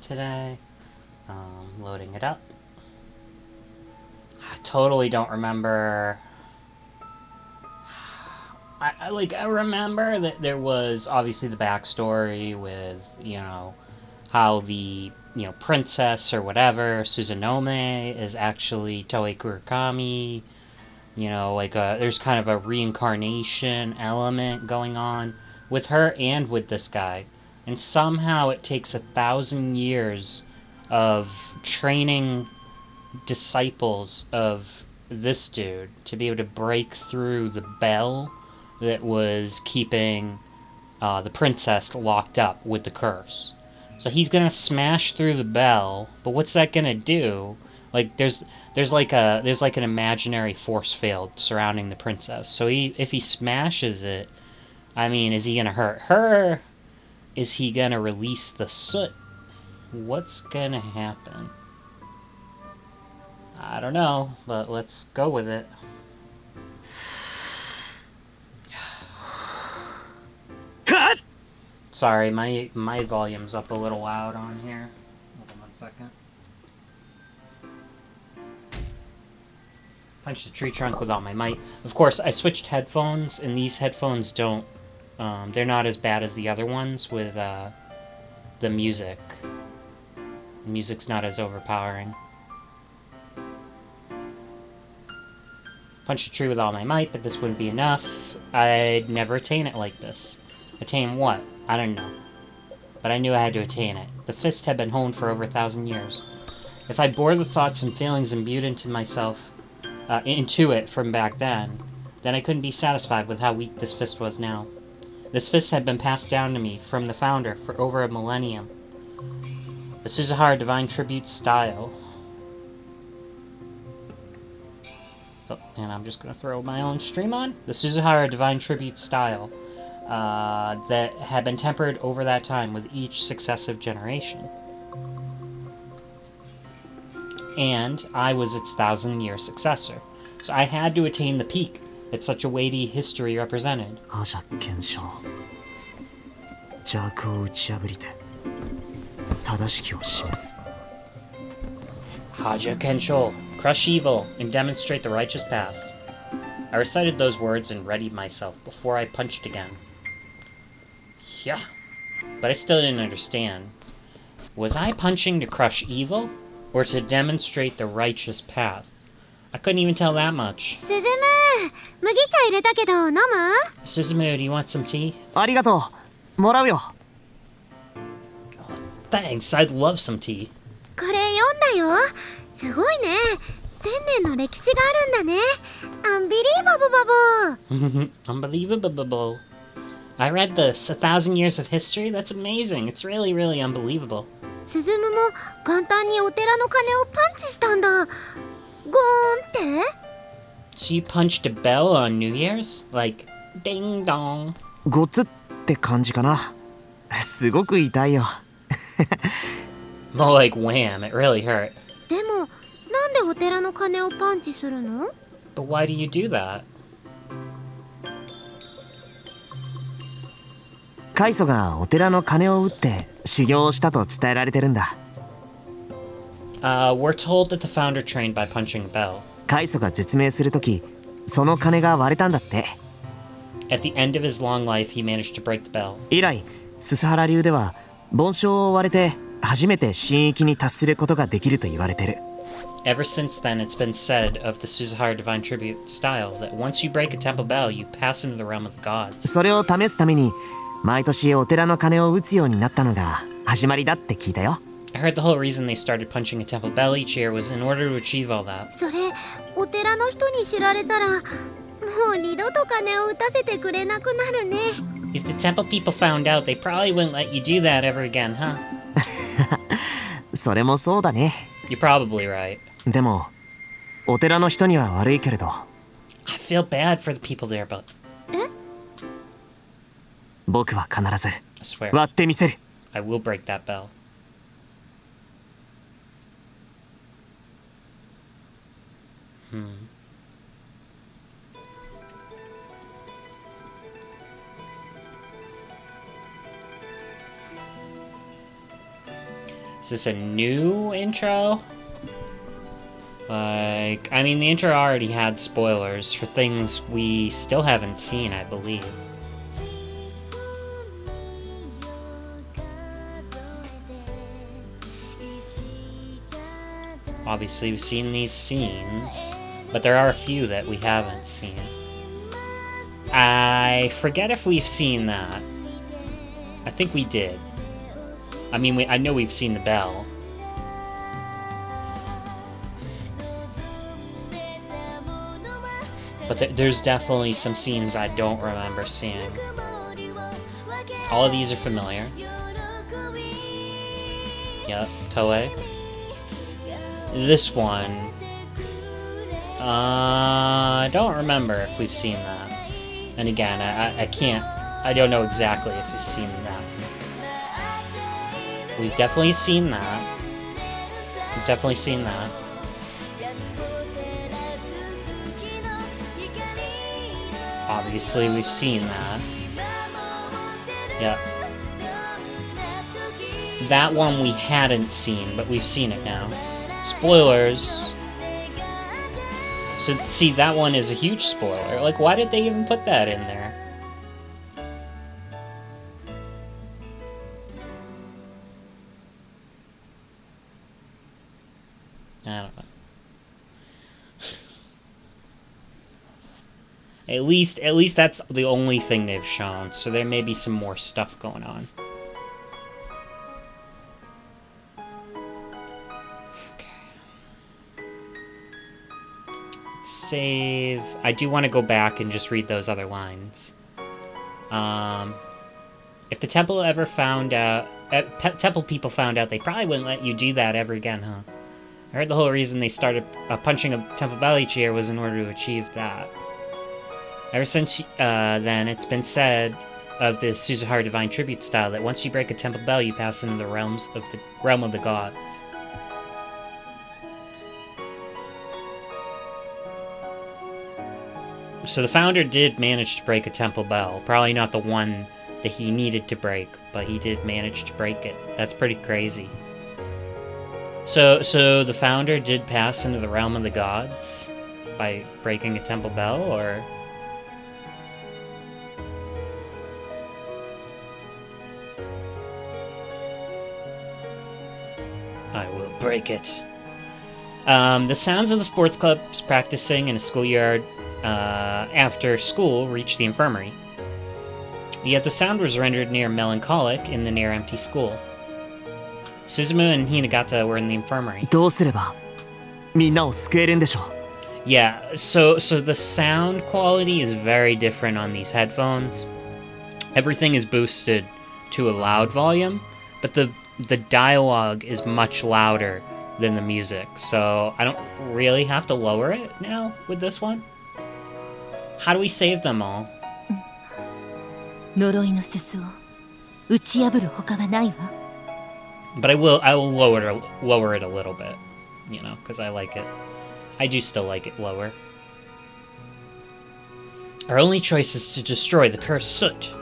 today. Loading it up. I totally don't remember. I remember that there was obviously the backstory with, how the, princess or whatever, Suzanome, is actually Toei Kurakami. There's kind of a reincarnation element going on with her and with this guy. And somehow it takes 1,000 years of training disciples of this dude to be able to break through the bell that was keeping the princess locked up with the curse. So he's gonna smash through the bell, but what's that gonna do? Like there's like an imaginary force field surrounding the princess. So if he smashes it, I mean, is he gonna hurt her? Is he gonna release the soot? What's gonna happen? I don't know, but let's go with it. Sorry, my volume's up a little loud on here. Hold on 1 second. Punch the tree trunk with all my might. Of course, I switched headphones, and these headphones don't... they're not as bad as the other ones with the music. The music's not as overpowering. Punch the tree with all my might, but this wouldn't be enough. I'd never attain it like this. Attain what? I don't know. But I knew I had to attain it. The fist had been honed for over 1,000 years. If I bore the thoughts and feelings imbued into myself, into it from back then I couldn't be satisfied with how weak this fist was now. This fist had been passed down to me from the founder for over a millennium. The Suzahara Divine Tribute style. Oh, and I'm just going to throw my own stream on. The Suzahara Divine Tribute style that had been tempered over that time with each successive generation. And I was its 1,000-year successor. So I had to attain the peak that such a weighty history represented. Haja Kensho, crush evil and demonstrate the righteous path. I recited those words and readied myself before I punched again. Yeah, but I still didn't understand. Was I punching to crush evil, or to demonstrate the righteous path? I couldn't even tell that much. Suzumu, do you want some tea? Oh, thanks, I'd love some tea. Unbelievable. I read this. 1,000 years of history? That's amazing. It's really, really unbelievable. So you punched a bell on New Year's? Like, ding dong. More like wham, it really hurt. But why do you do that? We're told that the founder trained by punching a bell. At the end of his long life, he managed to break the bell. Ever since then, it's been said of the Suzahara Divine Tribute style that once you break a temple bell, you pass into the realm of the gods. I heard the whole reason they started punching a temple bell each year was in order to achieve all that. If the temple people found out, they probably wouldn't let you do that ever again, huh? You're probably right. I feel bad for the people there, but... I swear. I will break that bell. Is this a new intro? Like, I mean, the intro already had spoilers for things we still haven't seen, I believe. Obviously, we've seen these scenes, but there are a few that we haven't seen. I forget if we've seen that. I think we did. I mean, I know we've seen the bell. But there's definitely some scenes I don't remember seeing. All of these are familiar. Yep, Toei. This one, I don't remember if we've seen that. And again, I don't know exactly if we've seen that. We've definitely seen that. We've definitely seen that. Obviously, we've seen that. Yep. That one we hadn't seen, but we've seen it now. Spoilers. So, see, that one is a huge spoiler. Like, why did they even put that in there? I don't know. At least that's the only thing they've shown, so there may be some more stuff going on. Save. I do want to go back and just read those other lines. If the temple ever found out, temple people found out, they probably wouldn't let you do that ever again, huh? I heard the whole reason they started punching a temple bell each year was in order to achieve that. Ever since then, it's been said of the Suzuhara Divine Tribute style that once you break a temple bell, you pass into the realm of the gods. So the founder did manage to break a temple bell. Probably not the one that he needed to break, but he did manage to break it. That's pretty crazy. So the founder did pass into the realm of the gods by breaking a temple bell, or... I will break it. The sounds of the sports clubs practicing in a schoolyard after school reached the infirmary. Yet the sound was rendered near melancholic in the near-empty school. Suzumu and Hinagata were in the infirmary. Yeah, so the sound quality is very different on these headphones. Everything is boosted to a loud volume, but the dialogue is much louder than the music, so I don't really have to lower it now with this one. How do we save them all? But I will lower it a little bit, you know, because I like it. I do still like it lower. Our only choice is to destroy the cursed soot.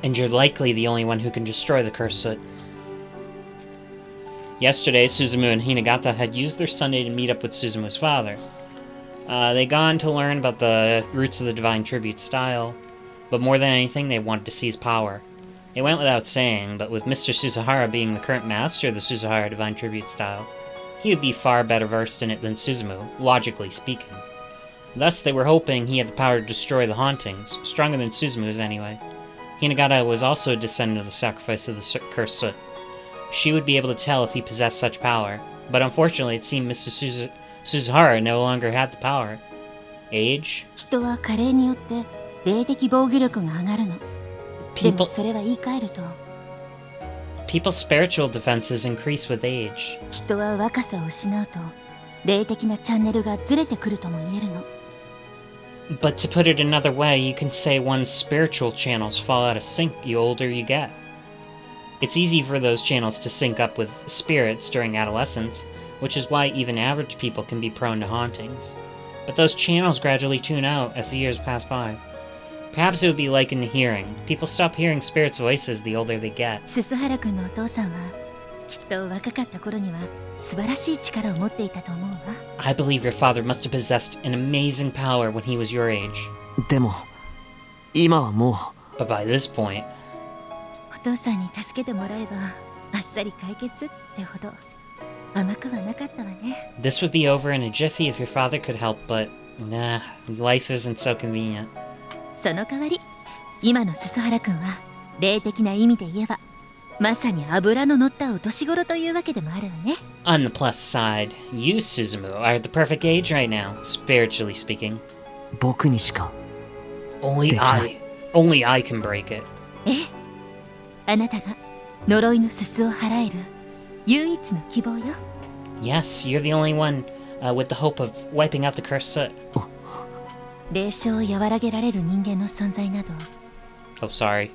And you're likely the only one who can destroy the cursed soot. Yesterday, Suzumu and Hinagata had used their Sunday to meet up with Suzumu's father. They'd gone to learn about the roots of the Divine Tribute style, but more than anything, they wanted to see his power. It went without saying, but with Mr. Suzuhara being the current master of the Suzuhara Divine Tribute style, he would be far better versed in it than Suzumu, logically speaking. Thus, they were hoping he had the power to destroy the hauntings, stronger than Suzumu's anyway. Hinagata was also a descendant of the sacrifice of the cursed soot. She would be able to tell if he possessed such power, but unfortunately it seemed Mr. Suzuhara no longer had the power. Age? People's spiritual defenses increase with age. But to put it another way, you can say one's spiritual channels fall out of sync the older you get. It's easy for those channels to sync up with spirits during adolescence, which is why even average people can be prone to hauntings. But those channels gradually tune out as the years pass by. Perhaps it would be like in the hearing. People stop hearing spirits' voices the older they get. ススハラ君のお父さんはきっと若かった頃には素晴らしい力を持っていたと思うわ。 I believe your father must have possessed an amazing power when he was your age. でも今はもう But by this point, お父さんに助けてもらえばあっさり解決ってほど甘くはなかったわね。 this would be over in a jiffy if your father could help, but nah, life isn't so convenient. その代わり今のススハラ君は霊的な意味で言えばまさに脂の乗ったお年頃というわけでもあるわね。 On the plus side, you, Suzumu, are at the perfect age right now, spiritually speaking. 僕にしか Only I can break it. ええ、あなたが呪いのすすを払える唯一の希望よ。 Yes, you're the only one with the hope of wiping out the cursed soot. 霊障を和らげられる人間の存在など Oh, sorry.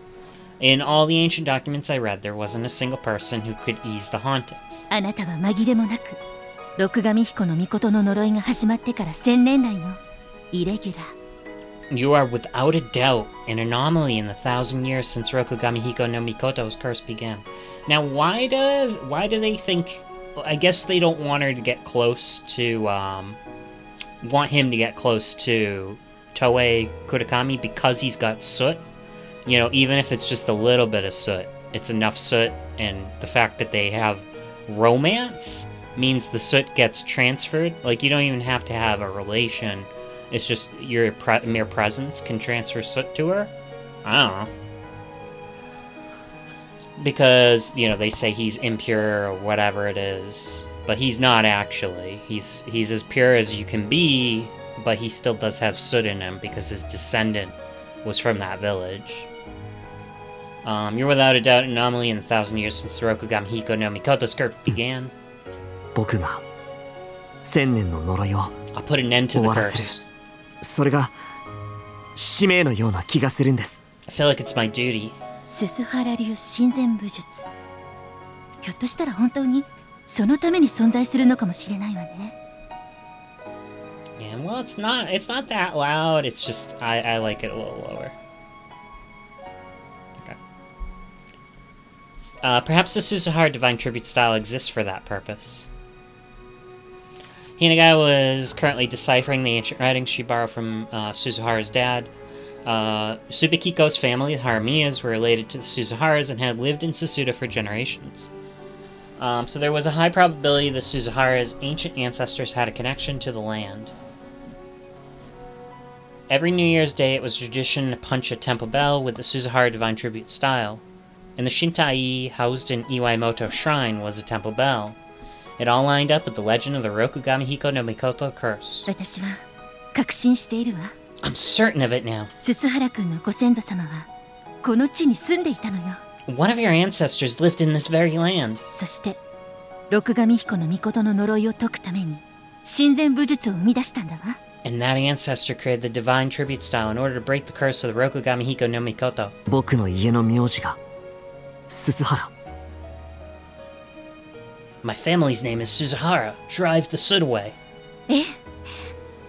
In all the ancient documents I read, there wasn't a single person who could ease the hauntings. あなたは紛れもなく六神彦の命の呪いが始まってから1000年来のイレギュラー。 You are without a doubt an anomaly in the 1,000 years since Rokugami Hiko no Mikoto's curse began. Now, why do they think? I guess they don't want her to get close to, want him to get close to Toei Kurakami because he's got soot. You know, even if it's just a little bit of soot, it's enough soot, and the fact that they have romance means the soot gets transferred. Like, you don't even have to have a relation. It's just your mere presence can transfer soot to her. I don't know. Because, you know, they say he's impure or whatever it is. But he's not actually. He's as pure as you can be, but he still does have soot in him because his descendant was from that village. You're without a doubt an anomaly in the 1,000 years since the Rokugami Hiko no Mikoto's curse began. 僕が1000年の呪いを I'll put an end to 終 the わらせ curse. る。それが使命のような気がするんです。 I feel like it's my duty. ススハラ流親善武術。ひょっとしたら本当にそのために存在するのかもしれないわね。 Yeah, well, it's not that loud. It's just I like it a little lower. Okay. Perhaps the Suzuhara divine tribute style exists for that purpose. Hinagai was currently deciphering the ancient writings she borrowed from Suzuhara's dad. Subikiko's family, the Haramiyas, were related to the Suzuharas and had lived in Susuda for generations. So there was a high probability the Suzuhara's ancient ancestors had a connection to the land. Every New Year's Day, it was tradition to punch a temple bell with the Suzuhara divine tribute style. And the Shintai housed in Iwaihime Shrine was a temple bell. It all lined up with the legend of the Rokugami Hiko no Mikoto curse. 私は確信しているわ。 I'm certain of it now. ススハラ君のご先祖様はこの地に住んでいたのよ。 One of your ancestors lived in this very land. そして六神彦の命の呪いを解くために親善武術を生み出したんだわ。 And that ancestor created the divine tribute style in order to break the curse of the Rokugami Hiko no Mikoto. 僕の家の名字がススハラ。 My family's name is Suzuhara. Drive the soot away. ええ、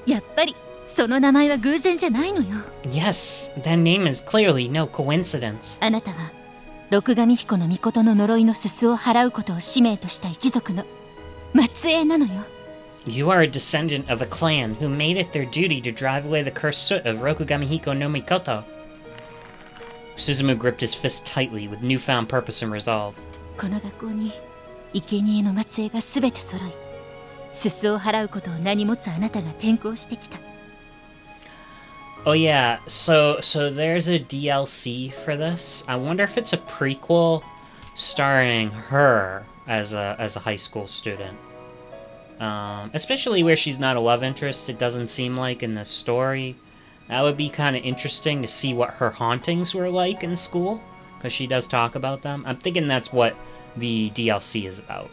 やっぱりその名前は偶然じゃないのよ。 Yes, that name is clearly no coincidence. あなたは六神彦の命の呪いのすすを払うことを使命とした一族の末裔なのよ。 You are a descendant of a clan who made it their duty to drive away the cursed soot of Rokugami Hiko no Mikoto. Suzumu gripped his fist tightly with newfound purpose and resolve. この学校に生贄の末裔がすべて揃い、すすを払うことを名に持つあなたが転校してきた。 Oh yeah, so there's a DLC for this. I wonder if it's a prequel starring her as a high school student. Especially where she's not a love interest, it doesn't seem like in this story. That would be kind of interesting to see what her hauntings were like in school, because she does talk about them. I'm thinking that's what the DLC is about.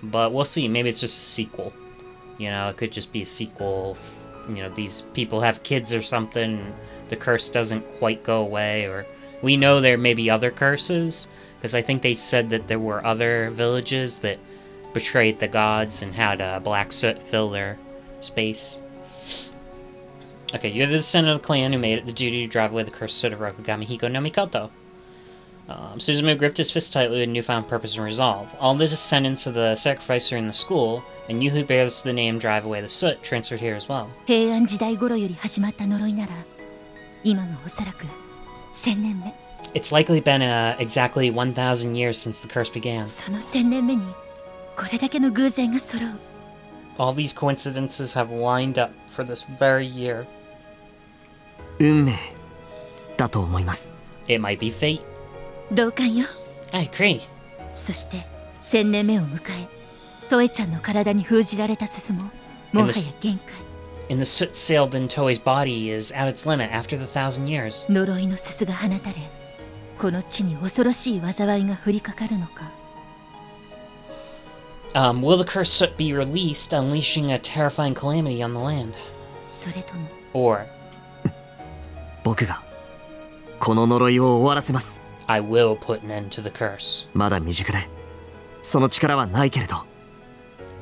But we'll see, maybe it's just a sequel. You know, it could just be a sequel. You know, these people have kids or something, the curse doesn't quite go away, or we know there may be other curses, because I think they said that there were other villages that betrayed the gods and had black soot fill their space. Okay, you're the descendant of the clan who made it the duty to drive away the cursed soot of Rokugami Hiko no Mikoto. Suzumu gripped his fist tightly with newfound purpose and resolve. All the descendants of the sacrificer in the school, and you who bears the name Drive Away the Soot, transferred here as well. 平安時代頃より始まった呪いなら、今のおそらく1000年目。It's likely been exactly 1,000 years since the curse began. その1000年目にこれだけの偶然が揃う。All these coincidences have lined up for this very year. 運命だと思います。 It might be fate. 同感よ。 I agree. そして1000年目を迎え、トエちゃんの体に封じられたススももはや限界。And the soot sealed in Toei's body is at its limit after the 1,000 years. 呪いのすすが放たれ、この地に恐ろしい災いが降りかかるのか。Will the cursed soot be released, unleashing a terrifying calamity on the land? それとも Or 僕がこの呪いを終わらせます。 I will put an end to the curse. まだ未熟でその力はないけれど、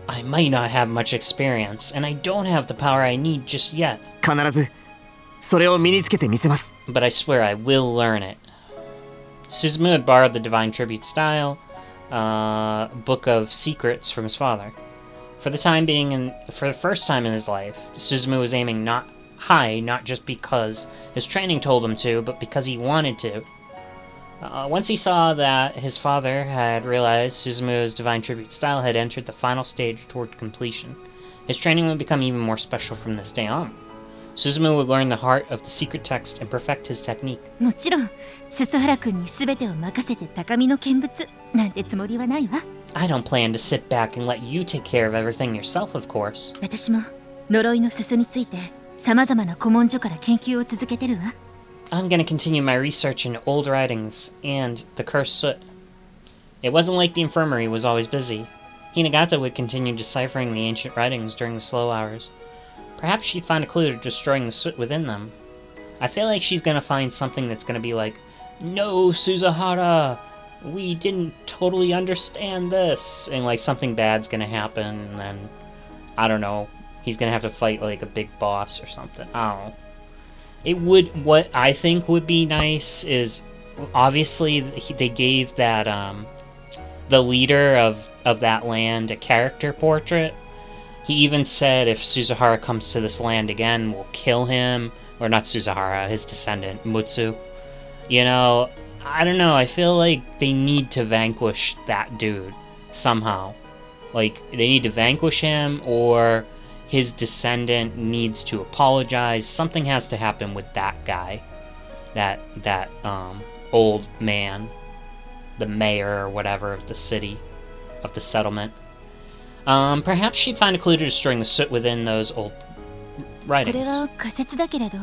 I might not have much experience, and I don't have the power I need just yet. 必ずそれを身につけてみせます。 But I swear I will learn it. Suzumu had borrowed the Divine Tribute style, book of secrets from his father. For the first time in his life, Suzumu was aiming not high, not just because his training told him to, but because he wanted to. Once he saw that his father had realized Suzumu's Divine Tribute style had entered the final stage toward completion, his training would become even more special from this day on. Suzumu would learn the heart of the secret text and perfect his technique. もちろん、鈴原君に全てを任せて高みの見物なんてつもりはないわ。I don't plan to sit back and let you take care of everything yourself, of course. 私も呪いのすすについて様々な古文書から研究を続けてるわ。I'm gonna continue my research into old writings and the cursed soot. It wasn't like the infirmary was always busy. Hinagata would continue deciphering the ancient writings during the slow hours. Perhaps she'd find a clue to destroying the soot within them. I feel like she's gonna find something that's gonna be like, "No, Suzahara! We didn't totally understand this!" And like something bad's gonna happen, and then, I don't know, he's gonna have to fight like a big boss or something. I don't know. What I think would be nice is, obviously, they gave that, the leader of that land a character portrait. He even said if Suzahara comes to this land again, we'll kill him. Or not Suzahara, his descendant, Mutsu. You know, I don't know, I feel like they need to vanquish that dude somehow. Like, they need to vanquish him, or his descendant needs to apologize. Something has to happen with that guy. That old man. The mayor or whatever of the city. Of the settlement. Perhaps she'd find a clue to destroying the soot within those old これ writings. は仮説だけれど、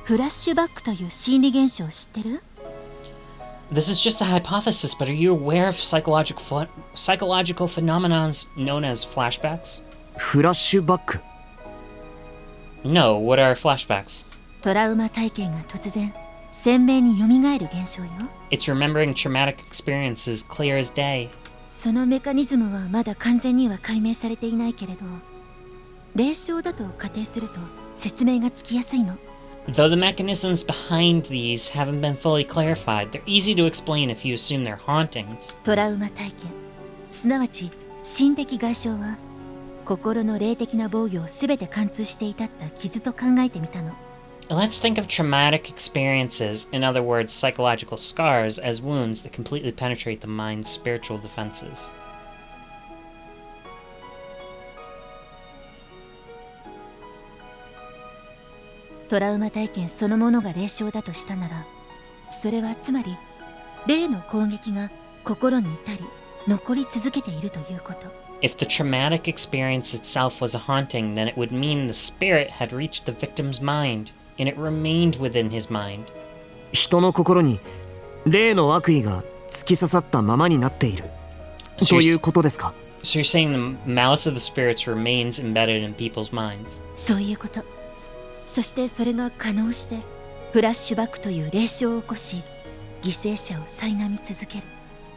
フラッシュバックという心理現象を知ってる？ This is just a hypothesis, but are you aware of psychological phenomena known as flashbacks? フラッシュバック。 No, what are flashbacks? トラウマ体験が突然鮮明に蘇る現象よ。 It's remembering traumatic experiences clear as day. そのメカニズムはまだ完全には解明されていないけれど、霊障だと仮定すると説明がつきやすいの。 Though the mechanisms behind these haven't been fully clarified, they're easy to explain if you assume they're hauntings. トラウマ体験、すなわち心的外傷は心の霊的な防御を全て貫通していたった傷と考えてみたの。 Let's think of traumatic experiences, in other words, psychological scars, as wounds that completely penetrate the mind's spiritual defenses. トラウマ体験そのものが霊障だとしたなら、それはつまり霊の攻撃が心に至り残り続けているということ。 If the traumatic experience itself was a haunting, then it would mean the spirit had reached the victim's mind, and it remained within his mind. 人の心に霊の悪意が突き刺さったままになっているということですか？ So you're saying the malice of the spirits remains embedded in people's minds? そういうこと。そしてそれが可能してフラッシュバックという霊障を起こし、犠牲者を苛み続ける。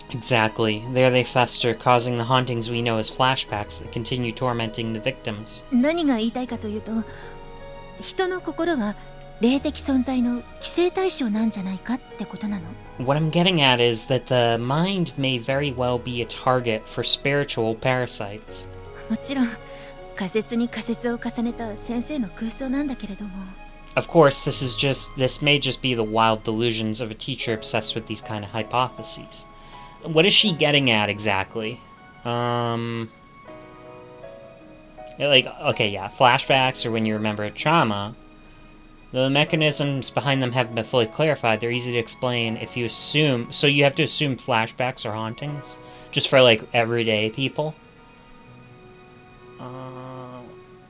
Exactly. There they fester, causing the hauntings we know as flashbacks that continue tormenting the victims. 何が言いたいかというと、人の心は霊的存在の規制対象なんじゃないかってことなの。 What I'm getting at is that the mind may very well be a target for spiritual parasites. もちろん仮説に仮説を重ねた先生の空想なんだけれども。 Of course, this may just be the wild delusions of a teacher obsessed with these kind of hypotheses. What is she getting at exactly? Flashbacks or when you remember a trauma. The mechanisms behind them haven't been fully clarified. They're easy to explain if you assume... So you have to assume flashbacks are hauntings? Just for, like, everyday people?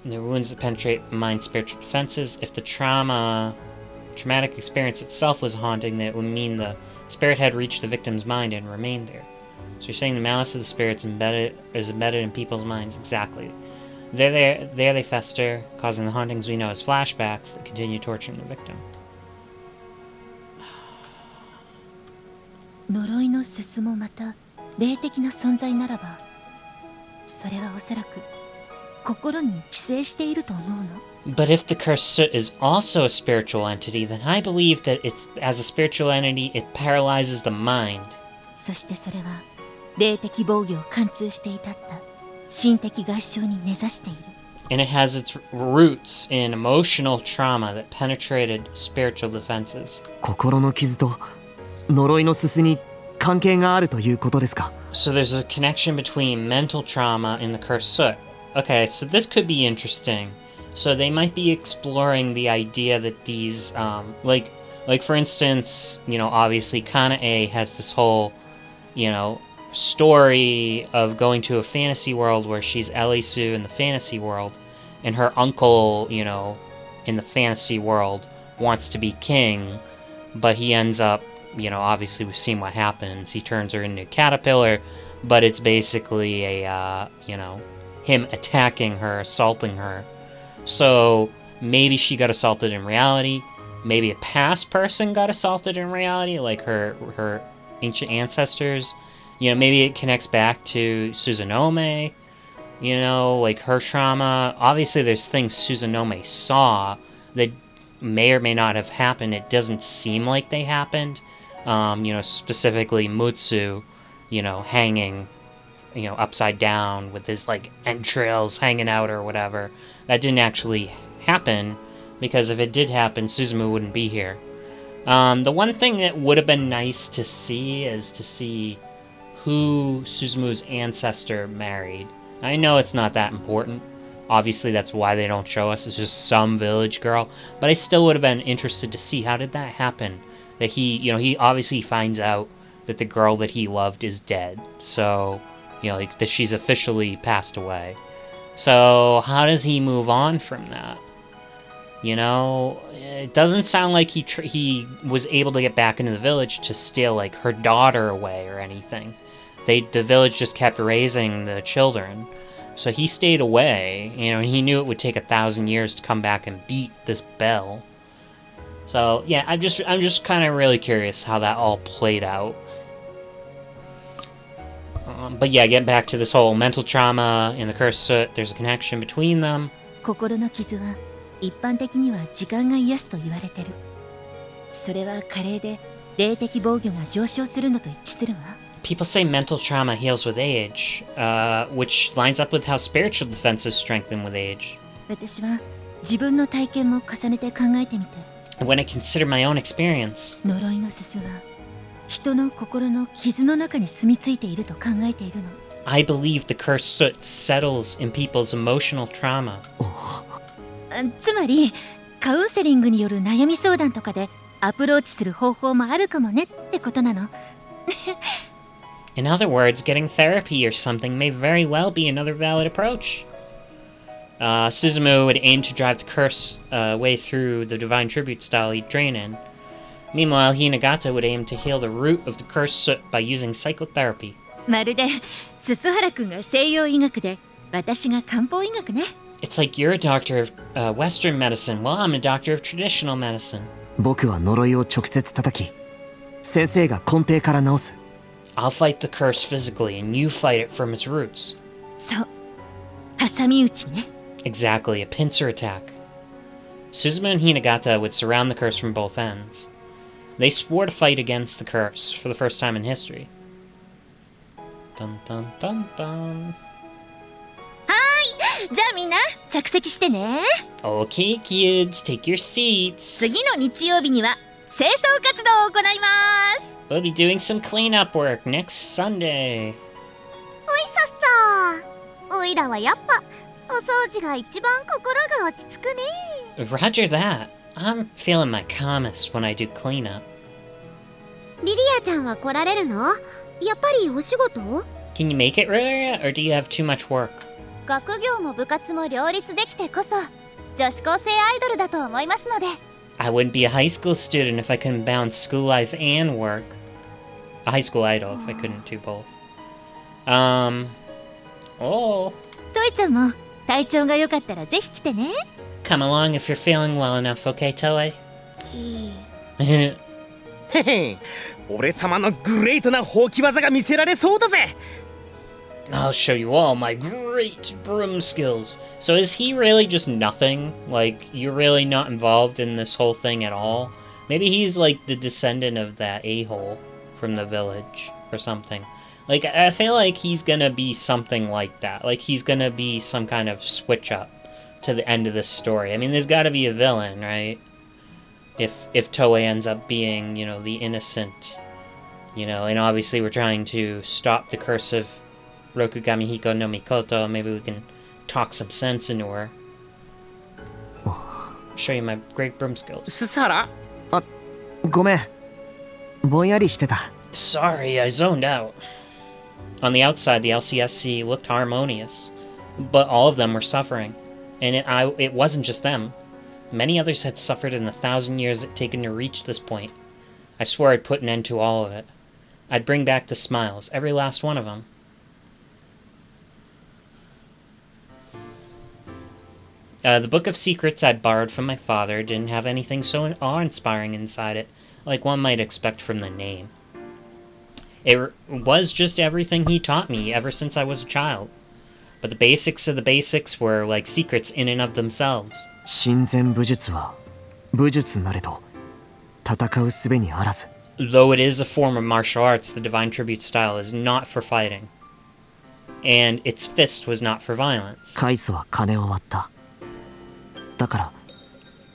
The wounds that penetrate mind's spiritual defenses. If the traumatic experience itself was haunting, then it would mean the spirit had reached the victim's mind and remained there. So you're saying the malice of the spirits is embedded in people's minds. Exactly. There they fester, causing the hauntings we know as flashbacks that continue torturing the victim. 呪いのすすもまた霊的な存在ならば、それはおそらく心に寄生していると思うの。 But if the cursed soot is also a spiritual entity, then I believe that as a spiritual entity, it paralyzes the mind. そしてそれは霊的防御を貫通していたった心的外傷に根ざしている。 And it has its roots in emotional trauma that penetrated spiritual defenses. 心の傷と呪いのすすに関係があるということですか。 So there's a connection between mental trauma and the cursed soot. Okay, so this could be interesting. So they might be exploring the idea that these, like for instance, obviously Kana-e has this whole, story of going to a fantasy world where she's Elisu in the fantasy world, and her uncle, in the fantasy world wants to be king, but he ends up, obviously we've seen what happens. He turns her into a caterpillar, but it's basically him attacking her, assaulting her. So maybe she got assaulted in reality. Maybe a past person got assaulted in reality, like her ancient ancestors. Maybe it connects back to Suzanome, like her trauma. Obviously, there's things Suzanome saw that may or may not have happened. It doesn't seem like they happened. Specifically Mutsu, hanging, upside down with his, entrails hanging out or whatever. That didn't actually happen, because if it did happen, Suzumu wouldn't be here. The one thing that would have been nice to see is to see who Suzumu's ancestor married. I know it's not that important. Obviously, that's why they don't show us. It's just some village girl. But I still would have been interested to see, how did that happen? That he obviously finds out that the girl that he loved is dead. So, that she's officially passed away. So, how does he move on from that? It doesn't sound like he was able to get back into the village to steal, her daughter away or anything. The village just kept raising the children. So he stayed away, and he knew it would take 1,000 years to come back and beat this bell. So, yeah, I'm just kind of really curious how that all played out. But yeah, getting back to this whole mental trauma and the cursed soot, there's a connection between them. 心の傷は一般的には時間が癒すと言われてる。それは加齢で霊的防御が上昇するのと一致するわ。 People say mental trauma heals with age, which lines up with how spiritual defenses strengthen with age. 私は自分の体験も重ねて考えてみて。 When I consider my own experience, 呪いのすすは人の心の傷の中に住み着いていると考えているの。 I believe the cursed soot settles in people's emotional trauma. つまりカウンセリングによる悩み相談とかでアプローチする方法もあるかもねってことなの。In other words, getting therapy or something may very well be another valid approach. Suzumu would aim to drive the curse way through the divine tribute style he'd train in. Meanwhile, Hinagata would aim to heal the root of the cursed soot by using psychotherapy. まるで鈴原くんが西洋医学で私が漢方医学ね。 It's like you're a doctor of Western medicine, while I'm a doctor of traditional medicine. 僕は呪いを直接叩き、先生が根底から治す。I'll fight the curse physically, and you fight it from its roots. そう、挟み撃ちね。 Exactly, a pincer attack. Suzumu and Hinagata would surround the curse from both ends. They swore to fight against the curse for the first time in history. Dun dun dun dun. じゃあみんな着席してね。 Okay, kids, take your seats. 次の日曜日には清掃活動を行います。 We'll be doing some cleanup work next Sunday. おいさっさおいらはやっぱお掃除が一番心が落ち着くね。 Roger that. I'm feeling my calmest when I do cleanup. リリアちゃんは来られるの？やっぱりお仕事？ Can you make it, Raya, or do you have too much work? 学業も部活も両立できてこそ女子高生アイドルだと思いますので。 I wouldn't be a high school student if I couldn't balance school life and work. A high school idol if I couldn't do both. Oh. トイちゃんも体調が良かったらぜひ来てね。 Come along if you're feeling well enough, okay, Toei? へへ、俺様のグレートなほうき技が見せられそうだぜ。 I'll show you all my great broom skills. So is he really just nothing? Like, you're really not involved in this whole thing at all? Maybe he's like the descendant of that a-hole from the village or something. Like, I feel like he's gonna be something like that. Like, he's gonna be some kind of switch up to the end of this story. I mean, there's gotta be a villain, right? If Toei ends up being, you know, the innocent, you know, and obviously we're trying to stop the curse of Rokugami Hiko no Mikoto. Maybe we can talk some sense into her. Show you my great broom skills. ススハラ、ごめん。ぼんやりしてた。 Sorry, I zoned out. On the outside, the LCSC looked harmonious, but all of them were suffering, and it wasn't just them. Many others had suffered in the 1,000 years it taken to reach this point. I swore I'd put an end to all of it. I'd bring back the smiles, every last one of them. The Book of Secrets I'd borrowed from my father didn't have anything so awe-inspiring inside it, like one might expect from the name. It was just everything he taught me ever since I was a child. But the basics of the basics were like secrets in and of themselves. 親善武術は武術なれど戦う術にあらず。 Though it is a form of martial arts, the Divine Tribute style is not for fighting. And its fist was not for violence. カイソは金を割った。だから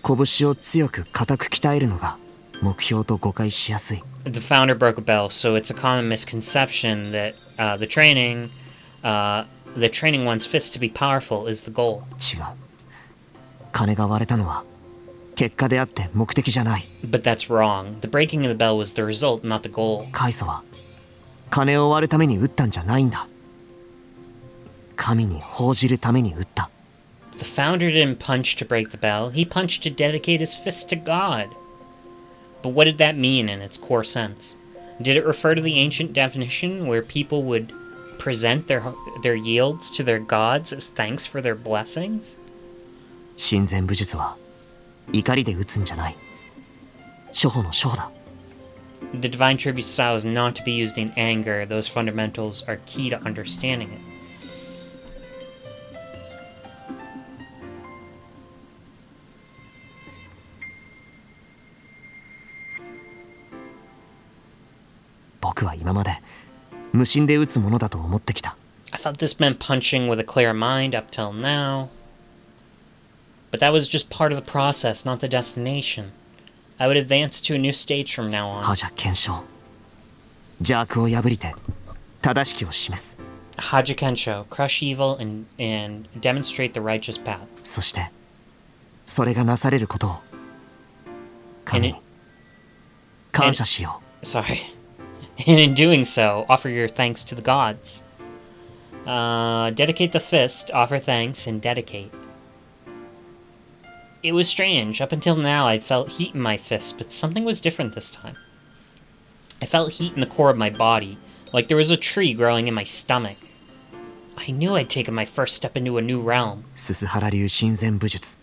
拳を強く固く鍛えるのが目標と誤解しやすい。 The founder broke a bell, so it's a common misconception that the training one's fist to be powerful is the goal. 違う。金が割れたのは結果であって目的じゃない。 But that's wrong. The breaking of the bell was the result, not the goal. カイソは金を割るために撃ったんじゃないんだ。神に報じるために撃った。 The founder didn't punch to break the bell, he punched to dedicate his fist to God. But what did that mean in its core sense? Did it refer to the ancient definition where people would present their yields to their gods as thanks for their blessings? 親善武術は怒りで撃つんじゃない。初歩の初歩だ。 The Divine Tribute style is not to be used in anger. Those fundamentals are key to understanding it. 僕は今まで無心で撃つものだと思ってきた。 I thought this meant punching with a clear mind up till now. But that was just part of the process, not the destination. I would advance to a new stage from now on. 覇者検証。邪悪を破りて正しきを示す。 Haja Kensho, crush evil and demonstrate the righteous path. そしてそれがなされることを神に感謝しよう。 Sorry. And in doing so, offer your thanks to the gods. Dedicate the fist, offer thanks, and dedicate. It was strange. Up until now, I'd felt heat in my fist, but something was different this time. I felt heat in the core of my body, like there was a tree growing in my stomach. I knew I'd taken my first step into a new realm. ススハラ流親善武術。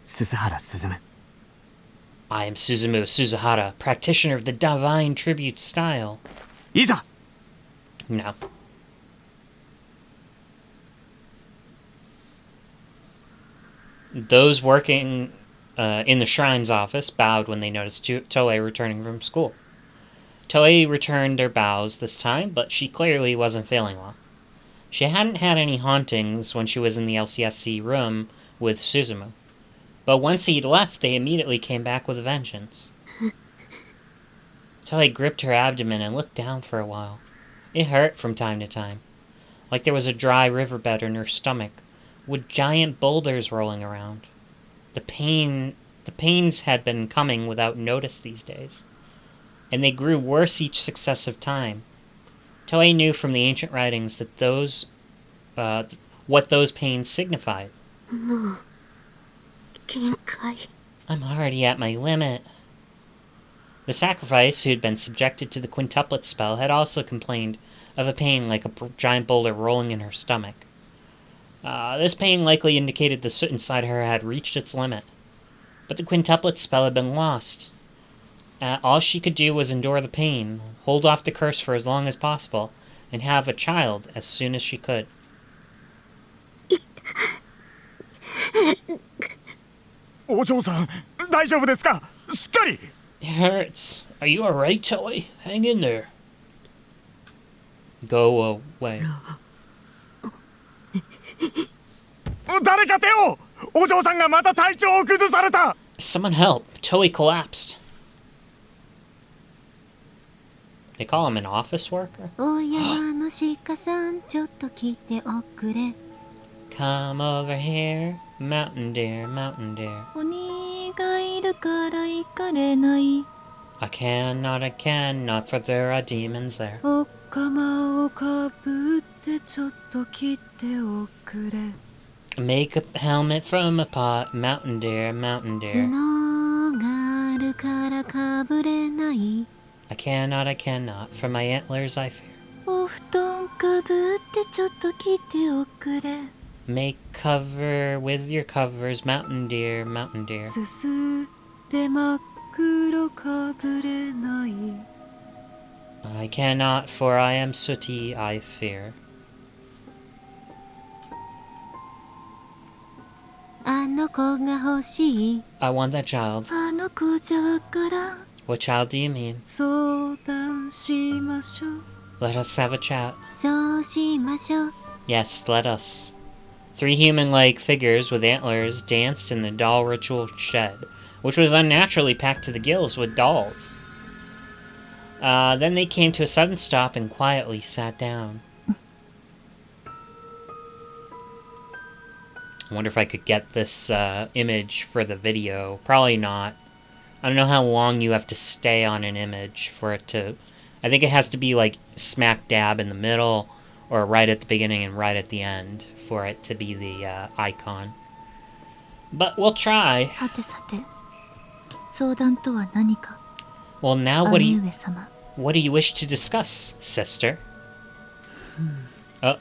ススハラスズム。 I am Suzumu Suzuhara, practitioner of the Divine Tribute style. いざ No. Those working in the shrine's office bowed when they noticed Toei returning from school. Toei returned their bows this time, but she clearly wasn't feeling well. She hadn't had any hauntings when she was in the LCSC room with Suzumu. But once he'd left, they immediately came back with a vengeance. Toei gripped her abdomen and looked down for a while. It hurt from time to time, like there was a dry riverbed in her stomach, with giant boulders rolling around. The pains had been coming without notice these days, and they grew worse each successive time. Toei knew from the ancient writings that what those pains signified. I'm already at my limit. The sacrifice, who had been subjected to the quintuplet spell, had also complained of a pain like a giant boulder rolling in her stomach. This pain likely indicated the soot inside her had reached its limit. But the quintuplet spell had been lost. All she could do was endure the pain, hold off the curse for as long as possible, and have a child as soon as she could. お嬢さん、大丈夫ですか？しっかり。 It hurts. Are you alright, Toei? Hang in there. Go away. 誰か手を！お嬢さんがまた体調を崩された。 Someone help. Toei collapsed. They call him an office worker? お山の鹿さん、ちょっと来ておくれ。 Come over here, mountain deer, mountain deer. 鬼がいるから行かれない。 I cannot, for there are demons there. お釜をかぶってちょっと来ておくれ。 Make a helmet from a pot, mountain deer, mountain deer. 角があるからかぶれない。 I cannot, for my antlers I fear. お布団かぶってちょっと来ておくれ。 Make cover with your covers, mountain deer, mountain deer. すすで真っ黒かぶれない。 I cannot, for I am sooty, I fear. あの子が欲しい。 I want that child. あの子じゃわからん。 What child do you mean? 相談しましょう。 Let us have a chat. そうしましょう。 Yes, let us. 3 human-like figures with antlers danced in the doll ritual shed, which was unnaturally packed to the gills with dolls. Then they came to a sudden stop and quietly sat down. I wonder if I could get this image for the video. Probably not. I don't know how long you have to stay on an image for it to... I think it has to be like smack dab in the middle, or right at the beginning and right at the end for it to be the icon. But we'll try. はてさて、相談とは何か。 Well, now what do 姉 you 上様。 what do you wish to discuss, sister? Oh.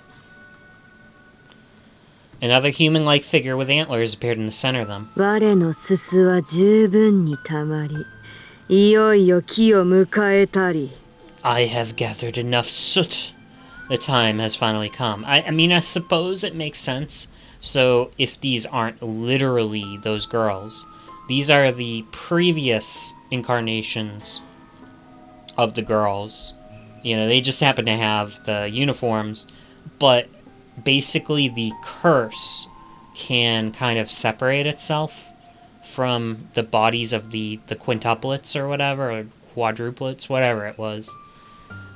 Another human-like figure with antlers appeared in the center of them. 我のすすは十分にたまり、いよいよ木を迎えたり。 I have gathered enough soot. The time has finally come. I mean, I suppose it makes sense. So, if these aren't literally those girls, these are the previous incarnations of the girls. You know, they just happen to have the uniforms, but basically the curse can kind of separate itself from the bodies of the quintuplets or whatever, or quadruplets, whatever it was.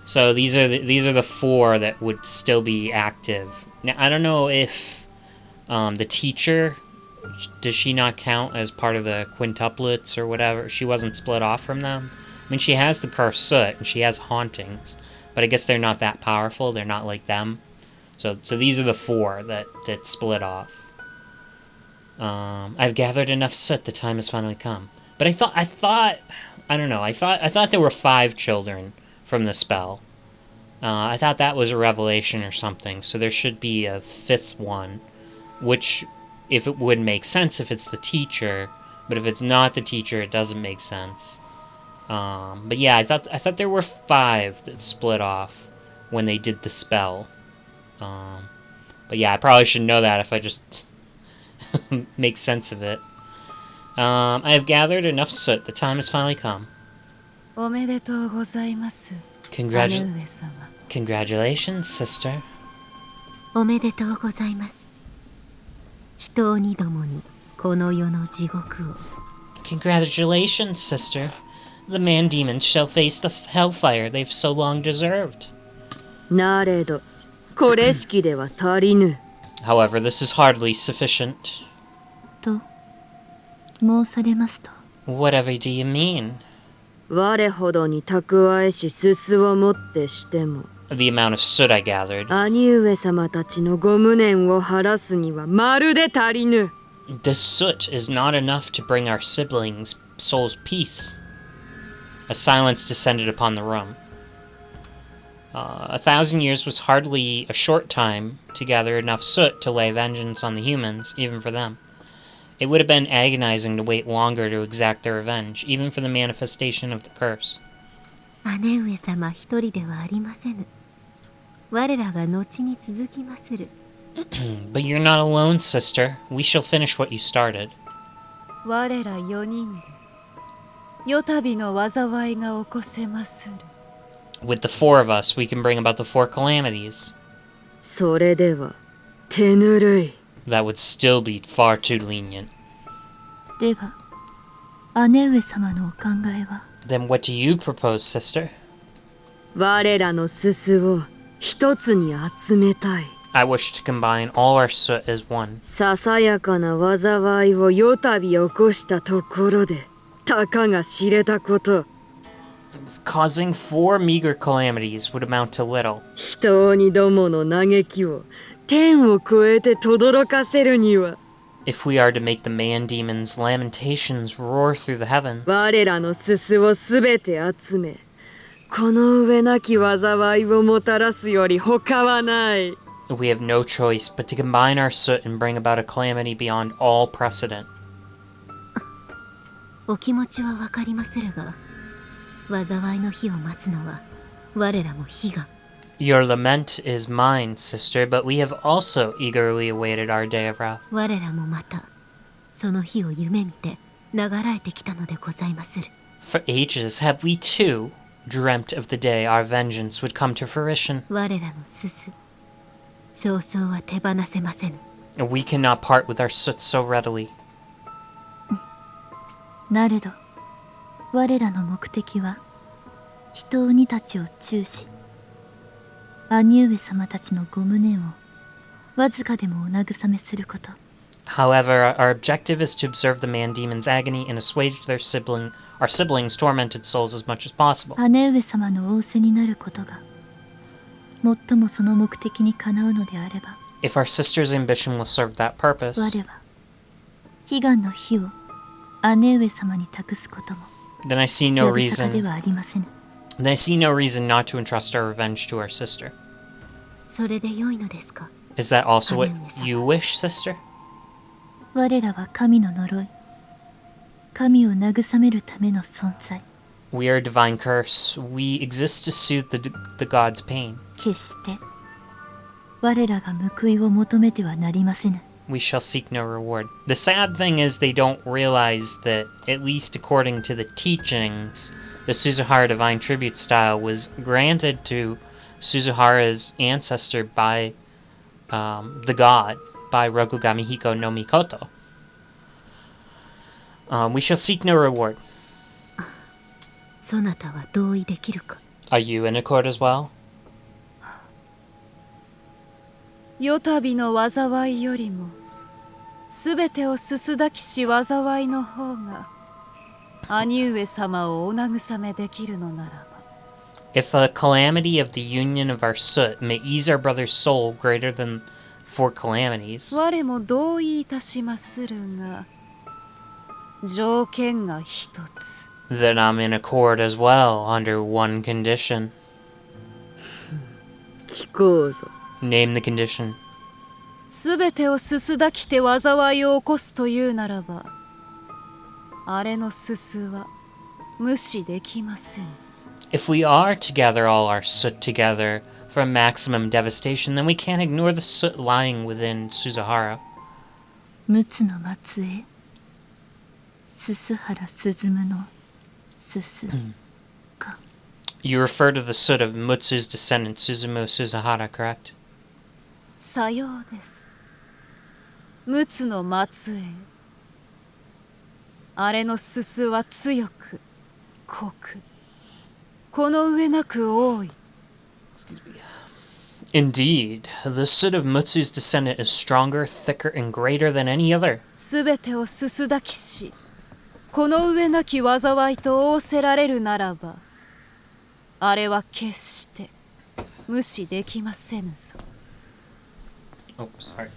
So these are the 4 that would still be active. Now I don't know if the teacher, does she not count as part of the quintuplets or whatever? She wasn't split off from them. I mean, she has the cursed soot and she has hauntings, but I guess they're not that powerful. They're not like them. So these are the 4 that split off. I've gathered enough soot. The time has finally come. But I thought I don't know. I thought there were 5 children from the spell. I thought that was a revelation or something, so there should be a 5th one, which, if it would make sense if it's the teacher, but if it's not the teacher, it doesn't make sense. But yeah, I thought there were 5 that split off when they did the spell. But yeah, I probably should know that if I just make sense of it. I have gathered enough soot. The time has finally come. おめでとうございます。 Congratu- 姉上様。 Congratulations, sister. おめでとうございます。人鬼どもにこの世の地獄を。 Congratulations, sister. The man-demons shall face the hellfire they've so long deserved. なれどこれしきでは足りぬ。 However, this is hardly sufficient. と申されますと。 Whatever do you mean? 我ほどに蓄えしすすをもってしても The amount of soot I gathered. 兄上様たちのご無念を晴らすにはまるで足りぬ。 This soot is not enough to bring our siblings' souls peace. A silence descended upon the room. 1,000 years was hardly a short time to gather enough soot to lay vengeance on the humans, even for them. It would have been agonizing to wait longer to exact their revenge, even for the manifestation of the curse. 姉上様一人ではありませぬ。我らが後に続きまする。But you're not alone, sister. We shall finish what you started. 我ら4人で夜旅の災いが起こせまする。 With the four of us, we can bring about the four calamities. それでは手ぬるい。 That would still be far too lenient. では姉上様のお考えは。 Then what do you propose, sister? 我らのすすを一つに集めたい。 I wish to combine all our soot as one. ささやかな災いを夜旅起こしたところでたかが知れたこと。 Causing four meager calamities would amount to little. 人鬼どもの嘆きを天を越えて轟かせるには If we are to make the man-demon's lamentations roar through the heavens, 我らのすすをすべて集めこの上なき災いをもたらすより他はない。 we have no choice but to combine our soot and bring about a calamity beyond all precedent. お気持ちはわかりまするが、災いの日を待つのは我らも悲願。 Your lament is mine, sister, but we have also eagerly awaited our day of wrath. 我らもまたその日を夢見て流らえてきたのでございまする。 For ages have we too dreamt of the day our vengeance would come to fruition. 我らのすす、そうそうは手放せませぬ。 We cannot part with our soot so readily. なれど我らの目的は人鬼たちを注視、兄上様たちのご無念をわずかでもお慰めすること。 However, our objective is to observe the man-demon's agony and assuage our siblings' tormented souls as much as possible. 姉上様の仰せになることが最もその目的にかなうのであれば、 If our sister's ambition will serve that purpose, 我は悲願の火を姉上様に託すことも then I see no やぶさかで reason. はありませぬ。 Then I see no reason not to entrust our revenge to our sister. それで良いのですか。 Is that also what 姉上様。 you wish, sister? 我らは神の呪い、神を慰めるための存在。 We are a divine curse. We exist to soothe the god's pain. 決して我らが報いを求めてはなりませぬ。 We shall seek no reward. The sad thing is they don't realize that, at least according to the teachings, the Suzuhara divine tribute style was granted to Suzuhara's ancestor by the god, by Rokugami Hiko no Mikoto. We shall seek no reward. そなたは同意できるか。 Are you in accord as well? 夜旅の災いよりもすべてをすすだきし災いの方が兄上様をお慰めできるのならば If a calamity of the union of our soot may ease our brother's soul greater than four calamities, 我も同意いたしまするが条件が一つ then I'm in accord as well under one condition. 聞こうぞ。 Name the condition. すべてをすすだきて災いを起こすというならばあれのすすは無視できません If we are to gather all our soot together for a maximum devastation, then we can't ignore the soot lying within Suzuhara. 陸奥の末裔、鈴原鈴の鈴か。 You refer to the soot of Mutsu's descendant Suzumu Suzahara, correct? さようです。陸奥の末裔。あれのすすは強く濃く、この上なく多い。Indeed, the soot of Mutsu's descendant is stronger, thicker, and greater than any other. すべてをすすだきし、この上なき災いと仰せられるならば、あれは決して無視できませぬぞ。Oh, sorry.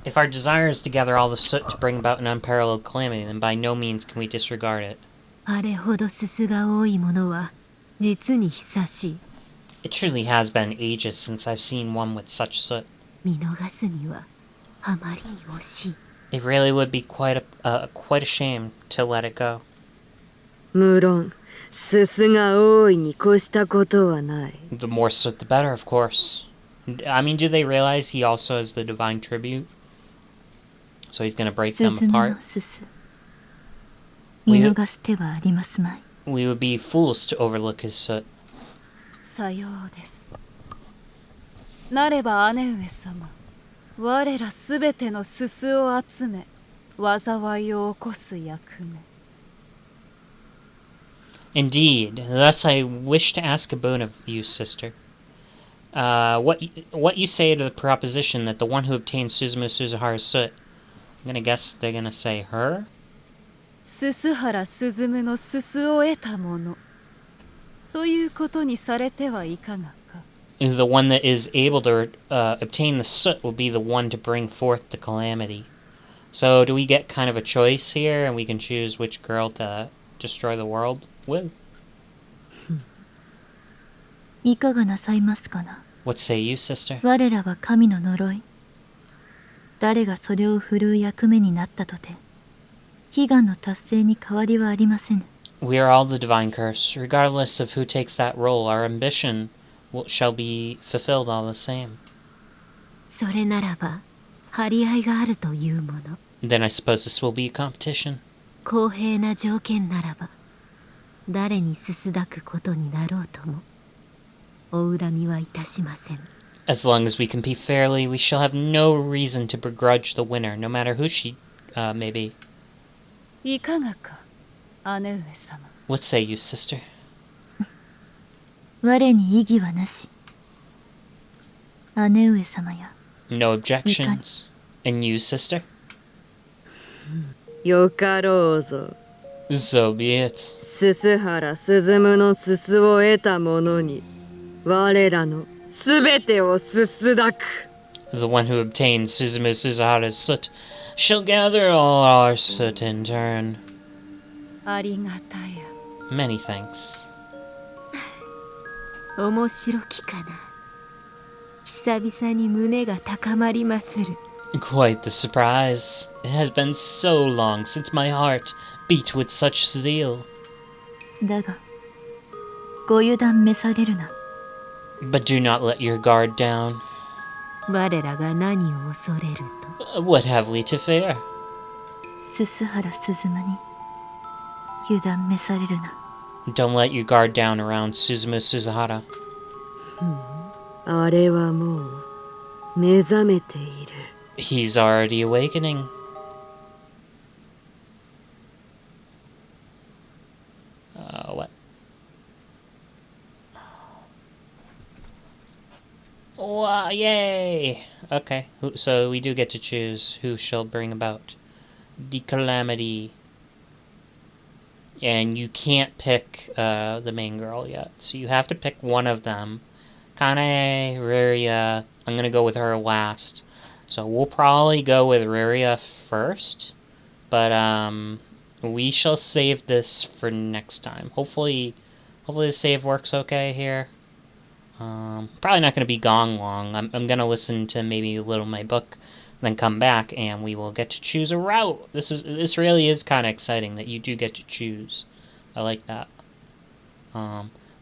If our desire is to gather all the soot to bring about an unparalleled calamity, then by no means can we disregard it. あれほどすすが多いものは実に久しい。 It truly has been ages since I've seen one with such soot. 見逃すにはあまりに惜しい。 It really would be quite a shame to let it go. 無論すすが多いに越したことはない。 The more soot, the better, of course. I mean, do they realize he also has the divine tribute? So he's gonna break them 鈴の apart? すす、見逃す手はありますまい。 We would be fools to overlook his soot. さようです。なれば姉上様、我らすべてのすすを集め、災いを起こす役目。Indeed, thus I wish to ask a boon of you, sister. What you say to the proposition that the one who obtained Suzumu Suzahara's soot, I'm gonna guess they're gonna say her? すす原鈴のすすを得たものということにされてはいかがか。 The one that is able to obtain the soot will be the one to bring forth the calamity. So do we get kind of a choice here, and we can choose which girl to destroy the world with? いかがなさいますかな。 What say you, sister? 我らは神の呪い。誰がそれを振るう役目になったとて、悲願の達成に変わりはありませぬ。 We are all the divine curse. Regardless of who takes that role, our ambition shall be fulfilled all the same. それならば、張り合いがあるというもの。 Then I suppose this will be a competition. 公平な条件ならば、誰にすすだくことになろうとも、お恨みはいたしません。 As long as we compete fairly, we shall have no reason to begrudge the winner, no matter who she may be. いかがか、姉上様。 What say you, sister? 我に異議はなし。姉上様や。 No objections. And you, sister? よかろうぞ。 So be it. すす原鈴のすすを得た者に、我らのすべてをすすだく。 The one who obtained Suzumu Suzahara's soot shall gather all our soot in turn. ありがたや。 Many thanks. 面白きかな。久々に胸が高まりまする。 Quite the surprise. It has been so long since my heart beat with such zeal. だが、ご油断召されるな。 But do not let your guard down. 我らが何を恐れると。 What have we to fear? 鈴原鈴間に油断召されるな。 Don't let your guard down around Suzumu Suzahara. あれはもう目覚めている。 He's already awakening. What? Wow, yay! Okay, so we do get to choose who shall bring about the calamity. And you can't pick the main girl yet, so you have to pick one of them. Kane, Riria, I'm gonna go with her last. So we'll probably go with Riria first, but we shall save this for next time. Hopefully the save works okay here. Probably not gonna be gone long. I'm gonna listen to maybe a little of my book, then come back and we will get to choose a route. This really is kind of exciting that you do get to choose. I like that.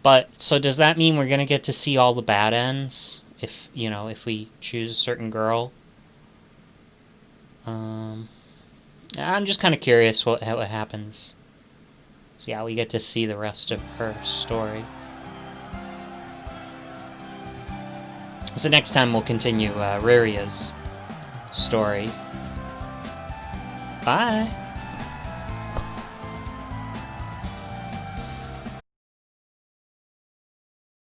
But so does that mean we're gonna get to see all the bad ends? if if we choose a certain girl. I'm just kind of curious how it happens. So yeah, we get to see the rest of her story. So next time we'll continue Riria's story. Bye!